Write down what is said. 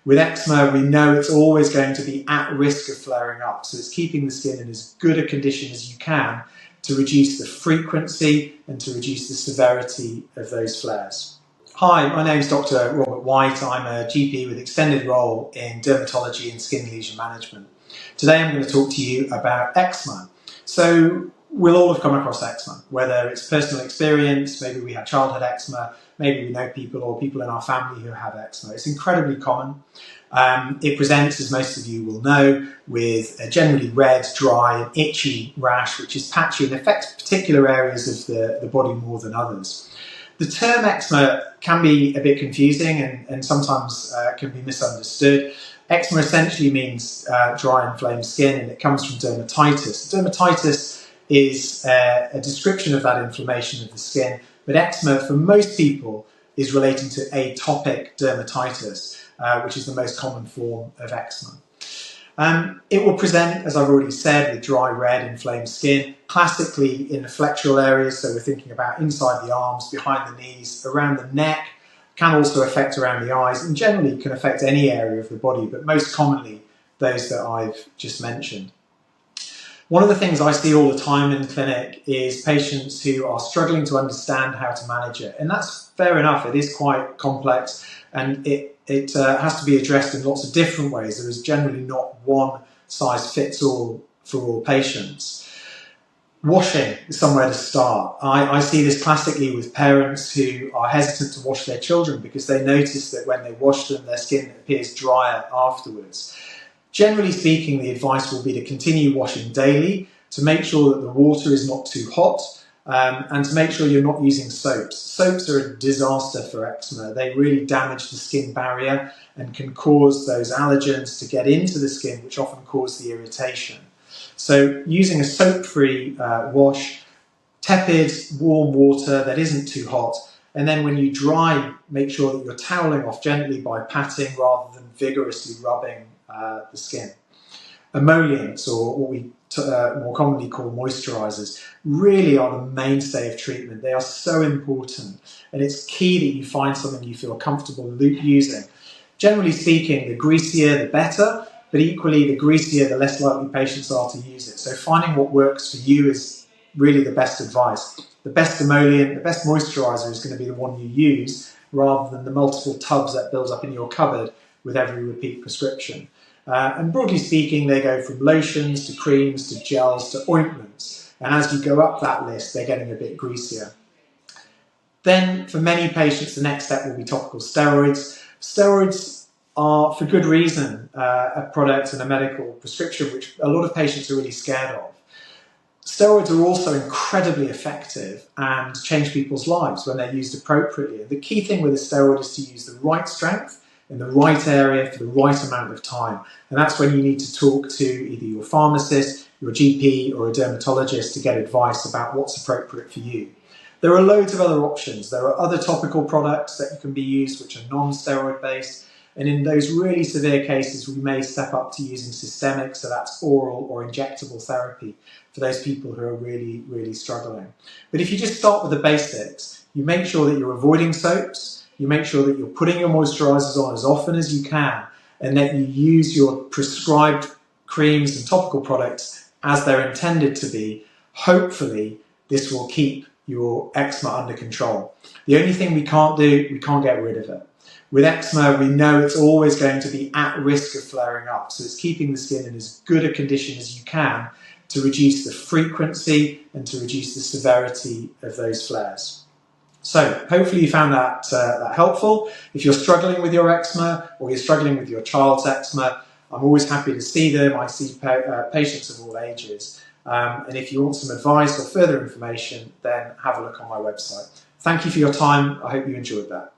With eczema, we know it's always going to be at risk of flaring up, so it's keeping the skin in as good a condition as you can to reduce the frequency and to reduce the severity of those flares. Hi, my name is Dr. Robert White. I'm a GP with extended role in dermatology and skin lesion management. Today I'm going to talk to you about eczema. So we'll all have come across eczema, whether it's personal experience, maybe we had childhood eczema, maybe we know people or people in our family who have eczema. It's incredibly common. It presents, as most of you will know, with a generally red, dry, and itchy rash, which is patchy and affects particular areas of the body more than others. The term eczema can be a bit confusing and sometimes can be misunderstood. Eczema essentially means dry, inflamed skin, and it comes from dermatitis. Dermatitis is a description of that inflammation of the skin, but eczema for most people is relating to atopic dermatitis, which is the most common form of eczema. It will present, as I've already said, with dry, red, inflamed skin, classically in the flexural areas, so we're thinking about inside the arms, behind the knees, around the neck, can also affect around the eyes, and generally can affect any area of the body, but most commonly those that I've just mentioned. One of the things I see all the time in the clinic is patients who are struggling to understand how to manage it, and that's fair enough. It is quite complex, and it has to be addressed in lots of different ways. There is generally not one size fits all for all patients. Washing is somewhere to start. I see this classically with parents who are hesitant to wash their children because they notice that when they wash them, their skin appears drier afterwards. Generally speaking, the advice will be to continue washing daily, to make sure that the water is not too hot, and to make sure you're not using soaps. Soaps are a disaster for eczema. They really damage the skin barrier and can cause those allergens to get into the skin, which often cause the irritation. So using a soap-free wash, tepid, warm water that isn't too hot, and then when you dry, make sure that you're toweling off gently by patting rather than vigorously rubbing the skin. Emollients, or what we more commonly call moisturizers, really are the mainstay of treatment. They are so important, and it's key that you find something you feel comfortable using. Generally speaking, the greasier the better, but equally the greasier the less likely patients are to use it. So finding what works for you is really the best advice. The best emollient, the best moisturizer is going to be the one you use rather than the multiple tubs that builds up in your cupboard with every repeat prescription. And broadly speaking, they go from lotions to creams to gels to ointments. And as you go up that list, they're getting a bit greasier. Then for many patients, the next step will be topical steroids. Steroids are, for good reason, a product and a medical prescription which a lot of patients are really scared of. Steroids are also incredibly effective and change people's lives when they're used appropriately. And the key thing with a steroid is to use the right strength in the right area for the right amount of time. And that's when you need to talk to either your pharmacist, your GP, or a dermatologist to get advice about what's appropriate for you. There are loads of other options. There are other topical products that can be used which are non-steroid based. And in those really severe cases, we may step up to using systemic, so that's oral or injectable therapy for those people who are really, really struggling. But if you just start with the basics, you make sure that you're avoiding soaps, you make sure that you're putting your moisturizers on as often as you can, and that you use your prescribed creams and topical products as they're intended to be. Hopefully, this will keep your eczema under control. The only thing we can't do, we can't get rid of it. With eczema, we know it's always going to be at risk of flaring up, so it's keeping the skin in as good a condition as you can to reduce the frequency and to reduce the severity of those flares. So hopefully you found that helpful. If you're struggling with your eczema or you're struggling with your child's eczema, I'm always happy to see them. I see patients of all ages. And if you want some advice or further information, then have a look on my website. Thank you for your time. I hope you enjoyed that.